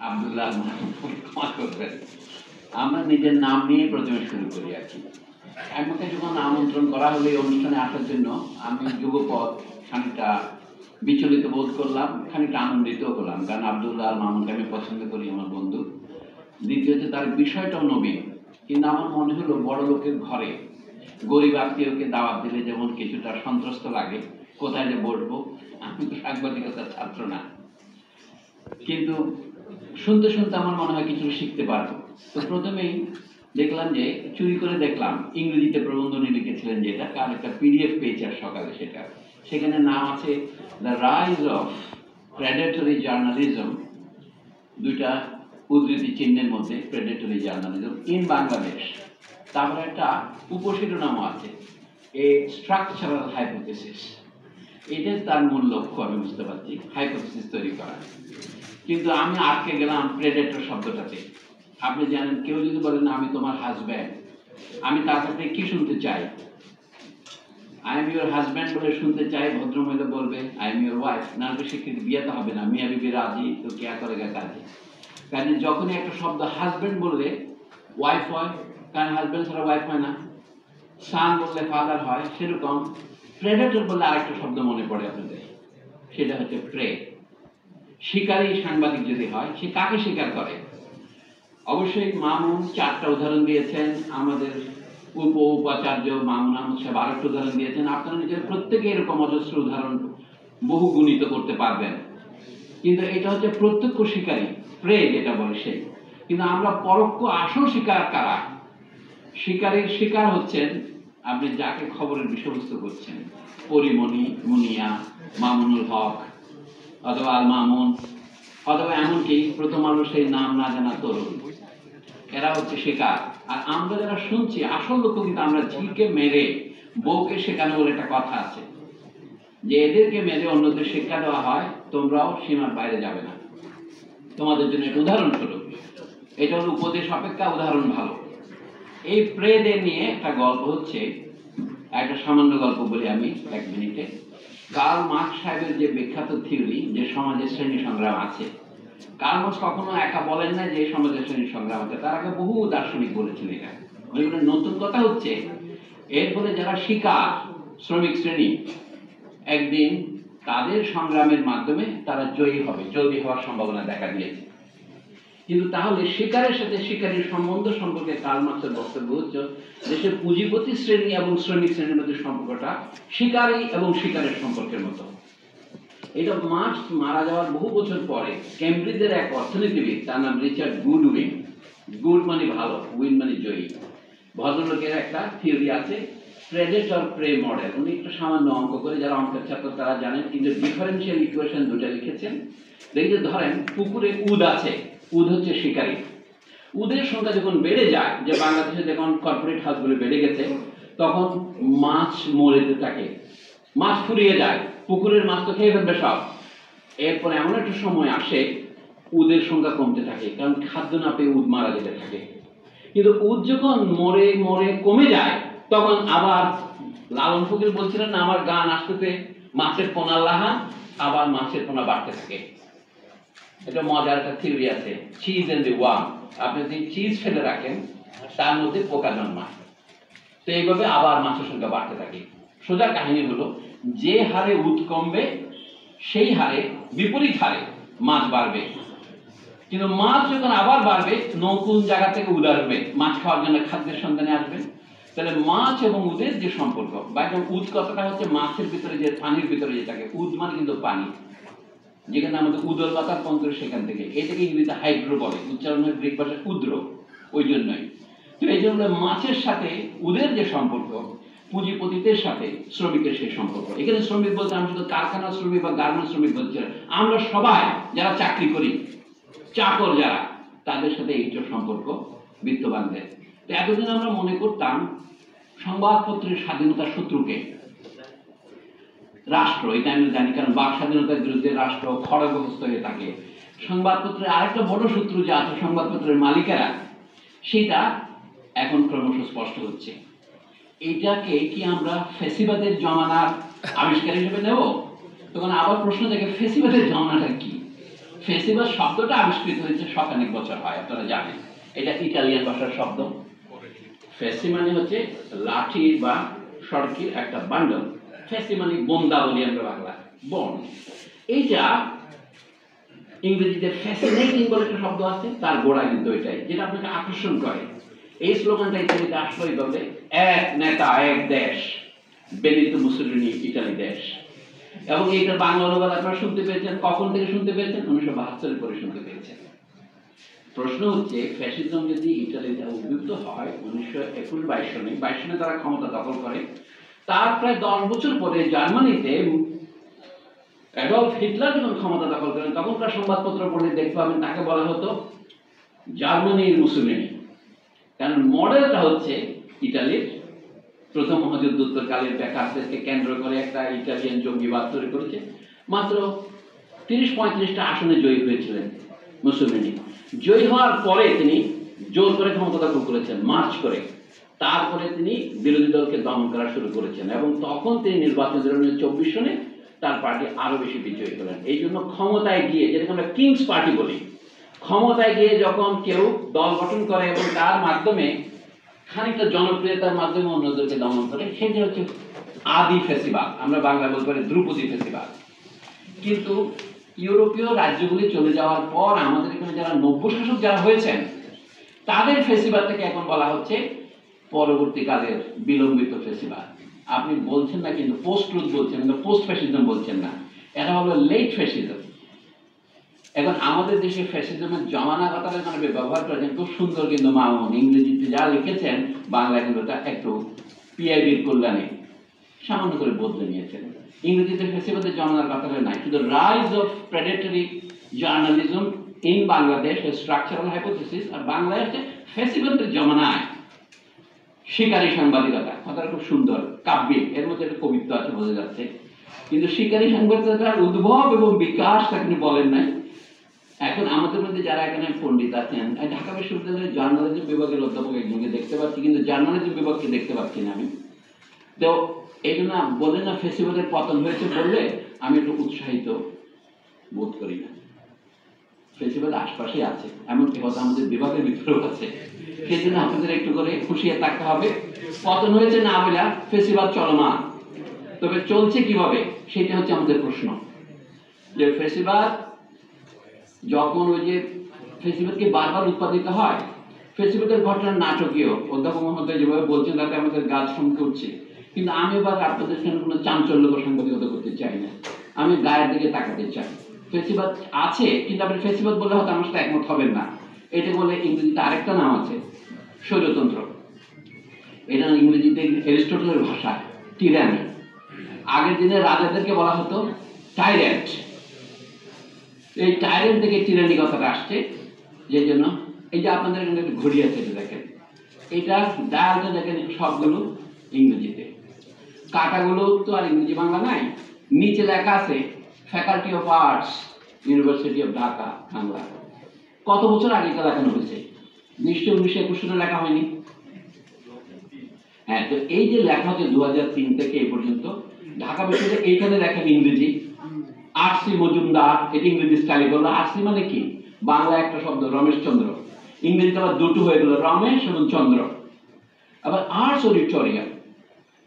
আব্দুল্লাহ ক্ষমা করবেন, আমরা নিজের নাম নিয়ে প্রথমে শুরু করি আর কি। আমাকে যখন আমন্ত্রণ করা হলো এই অনুষ্ঠানে আসার জন্য, আমি যুগপৎ খানিকটা বিচলিত বোধ করলাম, খানিকটা আনন্দিত হলাম, কারণ আব্দুল্লাহ মামুনকে আমি পছন্দ করি, আমার বন্ধু। দ্বিতীয়ত তার বিষয়টাও নবীন, কিন্তু আমার মনে হলো বড় লোকের ঘরে গরিব আত্মীয়কে দাওয়াত দিলে যেমন কিছুটা সন্ত্রস্ত লাগে, কোথায় যে বসবো। আমি তো সাংবাদিকতার ছাত্র না, কিন্তু শুনতে শুনতে আমার মনে হয় কিছু শিখতে পারবো। তো প্রথমেই দেখলাম যে চুরি করে দেখলাম ইংরেজিতে প্রবন্ধ লিখেছিলেন, যেটা কার একটা পিডিএফ পেয়েছে আর সকালে, সেখানে নাম আছে the rise of predatory journalism, দুইটা উদ্ধৃতি চিহ্নের মধ্যে প্রেডেটরি জার্নালিজম ইন বাংলাদেশ। তারপরে একটা উপশিরোনামও আছে, এ স্ট্রাকচারাল হাইপোথেসিস। এটা তার মূল লক্ষ্য, আমি বুঝতে পারছি, হাইপোথেসিস তৈরি করা। কিন্তু আমি আটকে গেলাম প্রেডেটর শব্দটাতে। আপনি জানেন, কেউ যদি বলেন আমি তোমার হাজব্যান্ড, আমি তার কাছে কি শুনতে চাই? আই এম ইউর হাজব্যান্ড বলে শুনতে চাই, ভদ্রমহিলা বলবে আই এম ইউর ওয়াইফ, না হলে স্বীকৃতি বিয়েতে হবে না, মিয়া বিবি রাজি তো কেয়া করে গা কাজে। কাজে যখনই একটা শব্দ হাজব্যান্ড বললে ওয়াইফ হয়, কারণ হাজব্যান্ড ছাড়া ওয়াইফ হয় না। সান বললে ফাদার হয়, সেরকম প্রেডেটর বললে আরেকটা শব্দ মনে পড়ে আপনাদের, সেটা হচ্ছে প্রে। শিকারী সাংবাদিক যদি হয়, সে কাকে শিকার করে? অবশ্যই মামুন 4টা উদাহরণ দিয়েছেন, আমাদের উপাচার্য মামুন আহমদ সাহেব আরেকটা উদাহরণ দিয়েছেন। আপনারা নিজের প্রত্যেকে এরকম অজস্র উদাহরণ বহু গুণিত করতে পারবেন। কিন্তু এটা হচ্ছে প্রত্যক্ষ শিকারী, প্রে যেটা বলে সে। কিন্তু আমরা পরোক্ষ আসল শিকার কারা? শিকারীর শিকার হচ্ছেন আপনি যাকে খবরের বিষয়বস্তু করছেন, পরিমণি, মুনিয়া, মামুনুল হক, অথবা আল মামুন, অথবা এমনকি প্রথম আলো সেই নাম না জানা তরুণ। এরা হচ্ছে শিকার। আর আমরা যারা শুনছি, আসল লক্ষ্য কিন্তু আমরা ঝিকে মেরে বউকে শেখানো বলে একটা কথা আছে, যে এদেরকে মেরে অন্যদের শিক্ষা দেওয়া হয়, তোমরাও সীমার বাইরে যাবে না। তোমাদের জন্য একটা উদাহরণস্বরূপ, এটা হলো উপদেশ অপেক্ষা উদাহরণ ভালো। এই প্রেদের নিয়ে একটা গল্প হচ্ছে, একটা সামান্য গল্প বলি আমি 1 মিনিটে। কার্ল মার্কস সাহেবের যে বিখ্যাত থিওরি যে সমাজের শ্রেণী সংগ্রাম আছে, কার্ল মার্কস কখনো একা বলেন না যে সমাজের শ্রেণী সংগ্রাম আছে, তার আগে বহু দার্শনিক বলেছেন এটা। নতুন কথা হচ্ছে, এর ফলে যারা শিকার, শ্রমিক শ্রেণী, একদিন তাদের সংগ্রামের মাধ্যমে তারা জয়ী হওয়ার সম্ভাবনা দেখা দিয়েছে। কিন্তু তাহলে শিকারের সাথে শিকারীর সম্বন্ধ সম্পর্কে কার্ল মার্কসের বক্তব্য হচ্ছে, দেশের পুঁজিপতি শ্রেণী এবং শ্রমিক শ্রেণীর মধ্যে সম্পর্কটা শিকারী এবং শিকারের সম্পর্কের মতো। এটা মার্কস মারা যাওয়ার বহু বছর পরে কেমব্রিজের এক অর্থনীতিবিদ, তার নাম রিচার্ড গুডউইন, গুড মানে ভালো, উইন মানে জয়ী, ভদ্রলোকের একটা থিওরি আছে, প্রেডেটর প্রে মডেল। উনি একটু সামান্য অঙ্ক করে, যারা অঙ্কের ছাত্র তারা জানেন, কিন্তু ডিফারেন্সিয়াল ইকুয়েশন দুটো লিখেছেন। দেখি যে ধরেন পুকুরে উদ আছে, উদ হচ্ছে শিকারী। উদের সংখ্যা যখন বেড়ে যায়, যে বাংলাদেশে যখন কর্পোরেট হাউসগুলো বেড়ে গেছে, তখন মাছ মরে থাকে, মাছ ফুরিয়ে যায়, পুকুরের মাছ তো খেয়ে ফেলবে সব। এরপরে এমন একটা সময় আসে উদের সংখ্যা কমতে থাকে, কারণ খাদ্য না পেয়ে উদ মারা যেতে থাকে। কিন্তু উদ যখন মরে মরে কমে যায়, তখন আবার লালন ফকির বলছিলেন না, আমার গান আসতেছে মাছের পোনা লাহা, আবার মাছের পোনা বাড়তে থাকে। এটা মজার একটা থিওরি আছে, চিজ এন্ড দি ওয়ার্ম। আপনি যদি চিজ ফেলে রাখেন, তার মধ্যে পোকা জন্মায়, তো এইভাবে আবার মাছের সংখ্যা বাড়তে থাকে। সোজা কাহিনী হলো, যে হারে উদ কমবে সেই হারে, বিপরীত হারে মাছ বাড়বে। কিন্তু মাছ যখন আবার বাড়বে, নতুন জায়গা থেকে উদ আসবে, মাছ খাওয়ার জন্য খাদ্যের সন্ধানে আসবে। তাহলে মাছ এবং উদের যে সম্পর্ক, বা উদ কথাটা হচ্ছে মাছের ভিতরে, যে পানির ভিতরে যে থাকে, উদ মানে কিন্তু পানি, যেখানে আমাদের উদর পাতার পঞ্চর, সেখান থেকে, এটাকে ইংরেজিতে হাইড্রো বলে, উচ্চারণ হয় গ্রিক ভাষায় উদ্র, ওই জন্যই। তো এই জন্য মাছের সাথে উদের যে সম্পর্ক, পুঁজিপতিদের সাথে শ্রমিকের সেই সম্পর্ক। এখানে শ্রমিক বলতে আমি শুধু কারখানা শ্রমিক বা গার্মেন্টস শ্রমিক বলছি না, আমরা সবাই যারা চাকরি করি, চাকর যারা, তাদের সাথে এই সম্পর্ক বিত্তবানদের। তো এতদিন আমরা মনে করতাম সংবাদপত্রের স্বাধীনতার শত্রুকে রাষ্ট্র, এটা আমি জানি, কারণ বাক স্বাধীনতার বিরুদ্ধে রাষ্ট্র খড়গহস্ত হয়ে থাকে। সংবাদপত্রের আরেকটা বড় শত্রু যে আছে সংবাদপত্রের মালিকেরা, সেটা এখন ক্রমশ স্পষ্ট হচ্ছে। এইটাকে কি আমরা ফেসিবাদের জমানার আবিষ্কার হিসেবে নেব? তখন আবার প্রশ্ন থেকে ফেসিবাদের জমানাটা কি? ফেসিবাদ শব্দটা আবিষ্কৃত হয়েছে শতানেক বছর হয়, আপনারা জানেন। এটা ইটালিয়ান ভাষার শব্দ। ফেসি মানে হচ্ছে লাঠি বা সড়কির একটা বান্ডল। ফেসি মানে বন্দা বলি আমরা বাংলা, বন। এইটা ইংরেজিতে ফ্যাসিনেটিং বলে একটা শব্দ আছে, তার গোড়া কিন্তু এটাই, যেটা আপনাকে আকর্ষণ করে। এই স্লোগানটা ইতালিতে আসলো এইভাবে, এক নেতা এক দেশ, বেনিতো মুসোলিনি, ইটালি দেশ। এবং এইটার বাংলা অনুবাদ আপনারা শুনতে পেয়েছেন, কখন থেকে শুনতে পেয়েছেন? 1972 পরে শুনতে পেয়েছেন। প্রশ্ন হচ্ছে, ফ্যাসিজম যদি ইটালিতে উদ্বুদ্ধ হয় 1921-22 সনে, 22 সনে তারা ক্ষমতা দখল করে, তার প্রায় 10 বছর পরে জার্মানিতে অ্যাডলফ হিটলার যখন ক্ষমতা দখল করেন, তখনকার সংবাদপত্র পড়লে দেখতে পাবেন তাকে বলা হতো জার্মানির মুসোলিনি। কারণ মডেলটা হচ্ছে ইটালির প্রথম মহাযুদ্ধোত্তরকালের ব্যাকারদেরকে কেন্দ্র করে একটা ইটালিয়ান জঙ্গিবাদ তৈরি করেছে। মাত্র 30-35টা আসনে জয়ী হয়েছিলেন মুসোলিনি। জয়ী হওয়ার পরে তিনি জোর করে ক্ষমতা দখল করেছেন, মার্চ করে। তারপরে তিনি বিরোধী দলকে দমন করা শুরু করেছেন, এবং তখন তিনি নির্বাচন 2024 সনে তার পার্টি আরো বেশি বিজয়ী হলেন। এই জন্য ক্ষমতায় গিয়ে, যেটাকে আমরা কিংস পার্টি বলি, ক্ষমতায় গিয়ে যখন কেউ দল গঠন করে এবং তার মাধ্যমে খানিকটা জনপ্রিয়তার মাধ্যমে অন্যদেরকে দমন করে, সেটা হচ্ছে আদি ফেসিবাদ। আমরা বাংলায় বলতে পারি ধ্রুপদী ফেসিবাদ। কিন্তু ইউরোপীয় রাজ্যগুলি চলে যাওয়ার পর আমাদের এখানে যারা নব্য শাসক যারা হয়েছেন, তাদের ফেসিবাদটাকে এখন বলা হচ্ছে পরবর্তীকালের বিলম্বিত ফেসিবাদ। আপনি বলছেন না কিন্তু পোস্ট ট্রুথ বলছেন, কিন্তু পোস্ট ফ্যাসিজম বলছেন না, এটা হলো লেট ফ্যাসিজম। এখন আমাদের দেশে ফ্যাসিজমের জমানা কথাটা মানে ব্যবহার করেছেন খুব সুন্দর, কিন্তু মামুন ইংরেজিতে যা লিখেছেন বাংলা কিন্তু একটু পিআইবির কল্যাণে সামান্য করে বদলে নিয়েছেন। ইংরেজিতে ফ্যাসিবাদের জমানার কথাটা নাই, শুধু rise of predatory journalism in Bangladesh structural hypothesis, আর বাংলায় হচ্ছে ফ্যাসিবাদের জমানায় শিকারী সাংবাদিকতা। কথাটা খুব সুন্দর, কাব্যিক, এর মধ্যে একটা কবিত্ব আছে বোঝা যাচ্ছে। কিন্তু শিকারী সাংবাদিকতার উদ্ভব এবং বিকাশ তিনি বলেন নাই। এখন আমাদের মধ্যে যারা এখানে পণ্ডিত আছেন, ঢাকা বিশ্ববিদ্যালয়ের জার্নালিজম বিভাগের অধ্যাপক একজনকে দেখতে পাচ্ছি, কিন্তু জার্নালিজম বিভাগকে দেখতে পাচ্ছি না আমি। তো এই জন্য বলে না ফেসিবাদের পতন হয়েছে বললে আমি একটু উৎসাহিত বোধ করি না। ফেসিবাদ আশপাশে আছে, এমনকি হয়তো আমাদের বিভাগের ভিতরেও আছে। সেই জন্য আপনাদের একটু করে খুশিয়ে থাকতে হবে। পতন হয়েছে না বলে ফেসিবাদ চলমান, তবে চলছে কিভাবে সেটা হচ্ছে আমাদের প্রশ্ন। যে ফেসিবাদ যখন ওই যে ফেসিবাদকে বারবার উৎপাদিত হয়, ফেসিবাদের ঘটনা নাটকীয়, অধ্যাপক মহোদয় যেভাবে বলছেন তাতে আমাদের গাছ চমকে উঠছে। কিন্তু আমি এবার আপনাদের সঙ্গে কোনো চাঞ্চল্যকর সাংবাদিকতা করতে চাই না, আমি গায়ের দিকে তাকাতে চাই। ফেসিবাদ আছে, কিন্তু আপনি ফেসিবাদ বললে হয়তো আমার সাথে একমত হবেন না। এটা বলে ইংরেজিতে আরেকটা নাম আছে, স্বৈরতন্ত্র। এটা ইংরেজিতে অ্যারিস্টটলের ভাষা টিরানি। আগের দিনে রাজাদেরকে বলা হতো টাইরেন্ট। এই টাইরেন্ট থেকে টিরানি কথাটা আসছে, যে জন্য এই যে আপনাদের এখানে একটা ঘড়ি আছে, দেখেন এটা ডায়ালটা দেখেন, সবগুলো ইংরেজিতে। কাটাগুলো তো আর ইংরেজি বাংলা নাই। নিচে লেখা আছে faculty of arts, university of Dhaka, Bangla. কত বছর আগে এটা লেখানো হয়েছে? নিশ্চয়ই 1921 সালে লেখা হয়নি। হ্যাঁ, তো এই যে লেখা হচ্ছে 2003 থেকে এই পর্যন্ত ঢাকা বিশ্ববিদ্যালয়ে, এইখানে দেখেন ইংরেজি আরসি মজুমদার, এটা ইংরেজি স্টাইলে বললো। আরসি মানে কি? বাংলা একটা শব্দ রমেশ চন্দ্র, ইংরেজিতে আবার দুটো হয়ে গেল, রমেশ এবং চন্দ্র। আবার আর্টস অডিটোরিয়াম,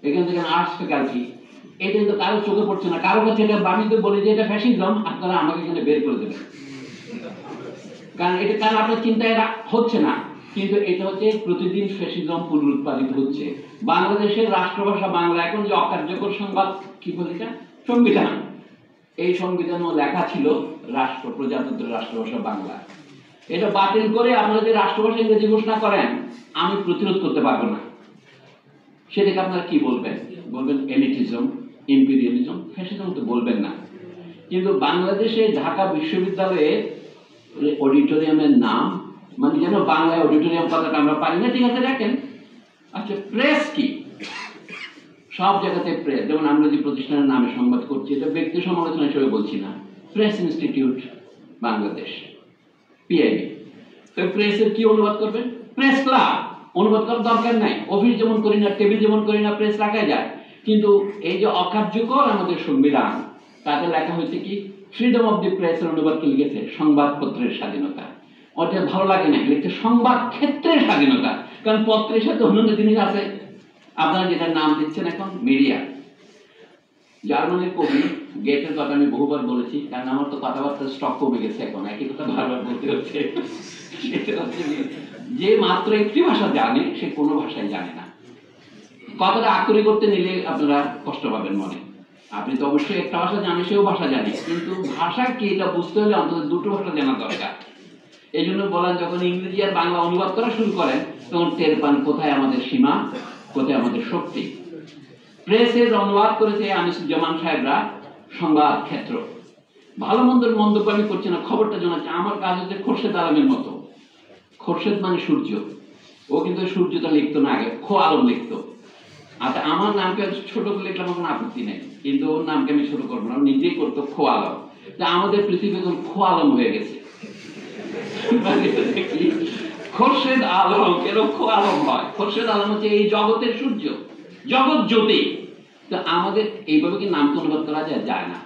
এখান থেকে আর্টস ফ্যাকাল্টি। এটা কিন্তু কারো চোখে পড়ছে না, কারো কাছে এটা আমি তো বলি যে এটা ফ্যাসিজম, আপনারা আমাকে এখানে বের করে দেবেন, কারণ আপনার চিন্তায় হচ্ছে না। কিন্তু এটা হচ্ছে প্রতিদিন ফ্যাসিজম পুনরুৎপাদিত হচ্ছে। বাংলাদেশের রাষ্ট্রভাষা বাংলা, এখন যে অকার্যকর সংবাদ কি বলে এটা সংবিধান, এই সংবিধানও লেখা ছিল রাষ্ট্র প্রজাতন্ত্রের রাষ্ট্রভাষা বাংলা। এটা বাতিল করে আপনারা যে রাষ্ট্রভাষা ইংরেজি ঘোষণা করেন, আমি প্রতিরোধ করতে পারবো না। সেটাকে আপনারা কি বলবেন? বলবেন এলিটিজম, ইম্পেরিয়ালিজম, ফ্যাসিজম তো বলবেন না। কিন্তু বাংলাদেশে ঢাকা বিশ্ববিদ্যালয়ে অডিটোরিয়ামের নাম, মানে যেন বাংলায় অডিটোরিয়াম কথাটা আমরা পারি না। ঠিক আছে, দেখেন আচ্ছা প্রেস কি? সব জায়গাতে প্রেস। যেমন আমরা যে প্রতিষ্ঠানের নামে সংবাদ করছি, এটা ব্যক্তি সমালোচনা হিসেবে বলছি না, প্রেস ইনস্টিটিউট বাংলাদেশ, পিআইবি। তো প্রেসের কি অনুবাদ করবেন? Press club. অনুবাদ করার দরকার নাই, অফিস যেমন করি না, টেবিল যেমন করি না, প্রেস রাখা যায়। কিন্তু এই যে অকার্যকর আমাদের সংবিধান, তাতে লেখা হয়েছে কি ফ্রিডম অফ দি প্রেসের অনুবাদকে লিখেছে সংবাদপত্রের স্বাধীনতা। ওটা ভালো লাগে না, লিখছে সংবাদ ক্ষেত্রের স্বাধীনতা, কারণ পত্রের সাথে অন্যান্য জিনিস আছে। আপনারা যেটা নাম দিচ্ছেন এখন মিডিয়া। জার্মানির কবি গেটের কথা আমি বহুবার বলেছি, কারণ আমার তো কথাবার্তার স্টক কমে গেছে, এখন একই কথা বারবার বলতে হচ্ছে। সেটা হচ্ছে যে মাত্র একটি ভাষা জানে সে কোনো ভাষাই জানে না। কথাটা আক্ষরিক করতে নিলে আপনারা কষ্ট পাবেন মনে। আপনি তো অবশ্যই একটা ভাষা জানেন, সেও ভাষা জানে, কিন্তু ভাষা কি এটা বুঝতে হলে অন্তত দুটো ভাষা জানা দরকার। এই জন্য বলেন, যখন ইংরেজি আর বাংলা অনুবাদ করা শুরু করেন তখন টের পান কোথায় আমাদের সীমা, কোথায় আমাদের শক্তি। প্রেসের অনুবাদ করেছে আনিসুজ্জামান সাহেবরা সংবাদ ক্ষেত্র। ভালো মন্দের মন্তব্য আমি করছি না, খবরটা জানাচ্ছি। আমার কাজ হচ্ছে খোরশেদ আলমের মতো। খোরশেদ মানে সূর্য, ও কিন্তু সূর্যটা লিখতো না, আগে খো আলম লিখতো। আচ্ছা, আমার নামকে ছোট করে লিখলাম, কোনো আপত্তি নেই, কিন্তু ওর নামকে আমি ছোট করবো না, নিজেই করতো খো আলম। আমাদের পৃথিবী এখন খো আলম হয়ে গেছে। খোরশেদ আলম কেন খো আলম হয়? খোরশেদ আলম হচ্ছে এই জগতের সূর্য, জগৎ জ্যোতি। তো আমাদের এইভাবে কি নামকে অনুবাদ করা যায় না।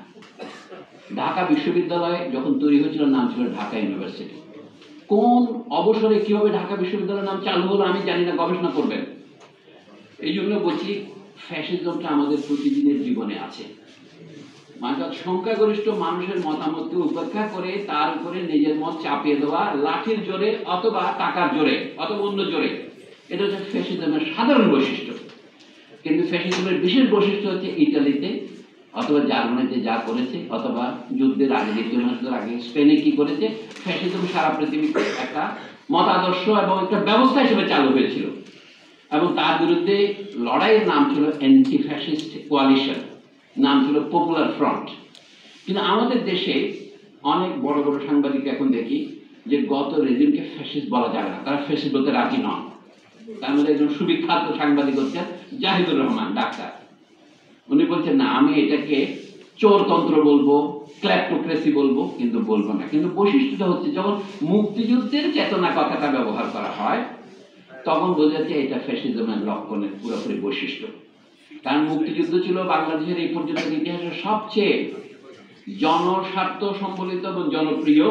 ঢাকা বিশ্ববিদ্যালয় যখন তৈরি হয়েছিল নাম ছিল ঢাকা ইউনিভার্সিটি। কোন অবসরে কিভাবে ঢাকা বিশ্ববিদ্যালয়ের নাম চালু হলো আমি জানি না, গবেষণা করবেন। এই জন্য বলছি ফ্যাসিজমটা আমাদের প্রতিদিনের জীবনে আছে। মানে সংখ্যাগরিষ্ঠ মানুষের মতামতকে উপেক্ষা করে তার উপরে নিজের মত চাপিয়ে দেওয়া, লাঠির জোরে অথবা টাকার জোরে অথবা অন্য জোরে, এটা হচ্ছে ফ্যাসিজমের সাধারণ বৈশিষ্ট্য। কিন্তু ফ্যাসিজমের বিশেষ বৈশিষ্ট্য হচ্ছে ইটালিতে অথবা জার্মানিতে যা করেছে, অথবা যুদ্ধের আগে, দ্বিতীয় মহাযুদ্ধের আগে স্পেনে কি করেছে। ফ্যাসিজম সারা পৃথিবীতে একটা মতাদর্শ এবং একটা ব্যবস্থা হিসেবে চালু হয়েছিল, এবং তার বিরুদ্ধে লড়াইয়ের নাম ছিল অ্যান্টি ফ্যাসিস্ট কোয়ালিশন, নাম ছিল পপুলার ফ্রন্ট। কিন্তু আমাদের দেশে অনেক বড় বড় সাংবাদিক এখন দেখি যে গত রেজিমকে ফ্যাসিস্ট বলা যাবে না, তারা ফ্যাসিস্ট বলতে রাজি নন। তার মধ্যে একজন সুবিখ্যাত সাংবাদিক হচ্ছেন জাহিদুর রহমান ডাক্তার। উনি বলছেন না, আমি এটাকে চোরতন্ত্র বলবো, ক্ল্যাপ্টোক্রেসি বলবো, কিন্তু বলবো না। কিন্তু বৈশিষ্ট্যটা হচ্ছে যখন মুক্তিযুদ্ধের চেতনা কথাটা ব্যবহার করা হয় তখন বোঝা যাচ্ছে এটা ফ্যাসিজমের লক্ষণের পুরোপুরি বৈশিষ্ট্য। কারণ মুক্তিযুদ্ধ ছিল বাংলাদেশের এই পর্যন্ত ইতিহাসের সবচেয়ে জনস্বার্থ সম্বলিত এবং জনপ্রিয়,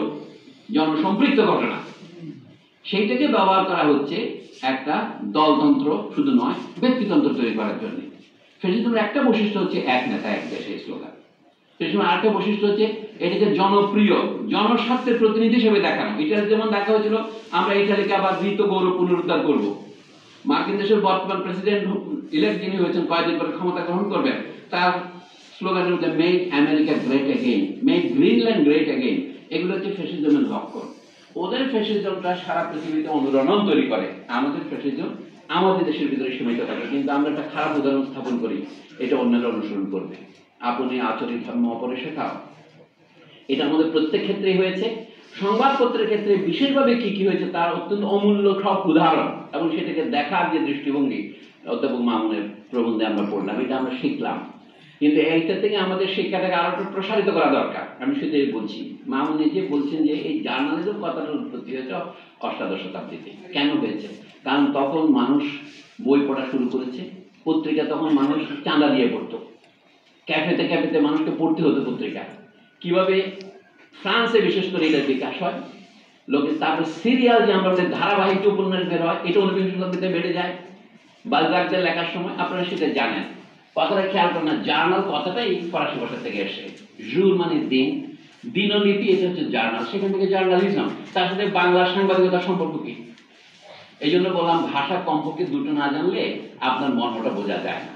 জনসম্পৃক্ত ঘটনা। সেইটাকে ব্যবহার করা হচ্ছে একটা দলতন্ত্র শুধু নয়, ব্যক্তিতন্ত্র তৈরি করার জন্য। ফ্যাসিজমের একটা বৈশিষ্ট্য হচ্ছে এক নেতা এক দেশে স্লোগান। ফ্যাসিজমের আরেকটা বৈশিষ্ট্য হচ্ছে এটাকে জনপ্রিয়, জনস্বার্থের প্রতিনিধি হিসেবে দেখানো। ইটালি যেমন দেখা হয়েছিল আমরা ইটালিকে আবার মৃত গৌরব পুনরুদ্ধার করবো। মার্কিন দেশের বর্তমান প্রেসিডেন্ট ইলেক্ট যিনি হয়েছেন, কয়েকদিন পরে ক্ষমতা গ্রহণ করবেন, তার স্লোগানের মধ্যে make America great again, make Greenland great again. এগুলো হচ্ছে ফ্যাসিজমের লক্ষণ। ওদের ফ্যাসিজমটা সারা পৃথিবীতে অনুরণন তৈরি করে, আমাদের ফ্যাসিজম আমাদের দেশের ভিতরে সীমিত থাকে। কিন্তু আমরা একটা খারাপ উদাহরণ স্থাপন করি, এটা অন্যরা অনুসরণ করবে। আপনি আচরিত ধর্ম অপরে শেখাও, এটা আমাদের প্রত্যেক ক্ষেত্রেই হয়েছে। সংবাদপত্রের ক্ষেত্রে বিশেষভাবে কি কি হয়েছে তার অত্যন্ত অমূল্য সব উদাহরণ, এবং সেটাকে দেখার যে দৃষ্টিভঙ্গি অধ্যাপক মামুনের প্রবন্ধে আমরা পড়লাম, এটা আমরা শিখলাম। কিন্তু এইটা থেকে আমাদের শিক্ষাটাকে আরো একটু প্রসারিত করা দরকার। আমি সেটাই বলছি। মামুন নিজে বলছেন যে এই জার্নালিজম কথাটার উৎপত্তি হয়েছে অষ্টাদশ শতাব্দীতে। কেন হয়েছে? কারণ তখন মানুষ বই পড়া শুরু করেছে, পত্রিকা তখন মানুষ চাঁদা দিয়ে পড়তো, ক্যাফেতে ক্যাফেতে মানুষকে পড়তে হতো পত্রিকা। কিভাবে ফ্রান্সে বিশেষ করে এটার বিকাশ হয়, লোকে তারপর সিরিয়াল যে আমরা ধারাবাহিক উপন্যাস বের হয়, এটা 19 শতাব্দীতে বেড়ে যায় বালজাকদের লেখার সময়। আপনারা সেটা জানেন, কথাটা খেয়াল করেন না, জার্নাল কথাটাই ফরাসি ভাষা থেকে এসে। জুর মানে দিন, দিনলিপি, এটা হচ্ছে জার্নাল, সেখান থেকে জার্নালিজম। তার সাথে বাংলা সাংবাদিকতার সম্পর্ক কি? এই জন্য বললাম ভাষা কমপক্ষে দুটো না জানলে আপনার মর্মটা বোঝা যায় না।